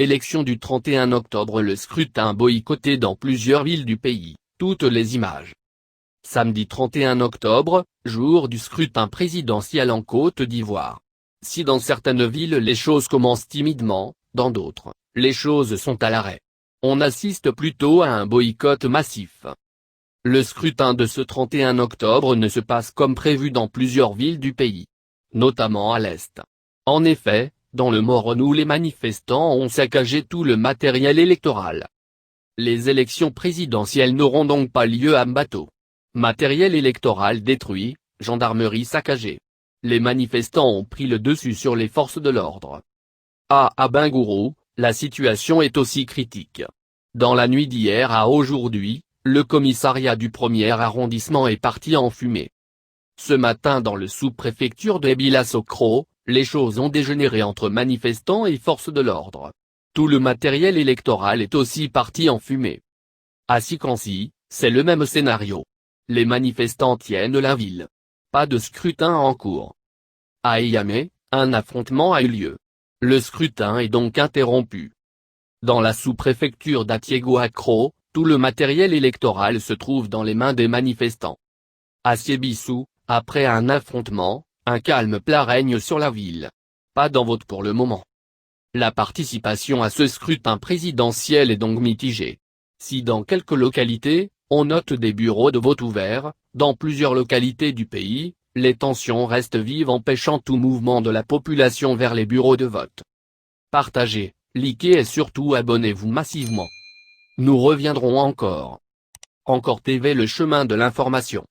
Élection du 31 octobre. Le scrutin boycotté dans plusieurs villes du pays, toutes les images. Samedi 31 octobre, jour du scrutin présidentiel en Côte d'Ivoire. Si dans certaines villes les choses commencent timidement, dans d'autres, les choses sont à l'arrêt. On assiste plutôt à un boycott massif. Le scrutin de ce 31 octobre ne se passe comme prévu dans plusieurs villes du pays, notamment à l'Est. En effet, dans le Morne, les manifestants ont saccagé tout le matériel électoral. Les élections présidentielles n'auront donc pas lieu à Mbato. Matériel électoral détruit, gendarmerie saccagée. Les manifestants ont pris le dessus sur les forces de l'ordre. À Bangourou, la situation est aussi critique. Dans la nuit d'hier à aujourd'hui, le commissariat du 1er arrondissement est parti en fumée. Ce matin dans le sous-préfecture de Bila-Sokro, les choses ont dégénéré entre manifestants et forces de l'ordre. Tout le matériel électoral est aussi parti en fumée. À Sikansi, c'est le même scénario. Les manifestants tiennent la ville. Pas de scrutin en cours. À Eyamé, un affrontement a eu lieu. Le scrutin est donc interrompu. Dans la sous-préfecture d'Atiego-Akro, tout le matériel électoral se trouve dans les mains des manifestants. À Siebissou, après un affrontement, un calme plat règne sur la ville. Pas d'envote pour le moment. La participation à ce scrutin présidentiel est donc mitigée. Si dans quelques localités, on note des bureaux de vote ouverts, dans plusieurs localités du pays, les tensions restent vives empêchant tout mouvement de la population vers les bureaux de vote. Partagez, likez et surtout abonnez-vous massivement. Nous reviendrons encore. Encore TV, le chemin de l'information.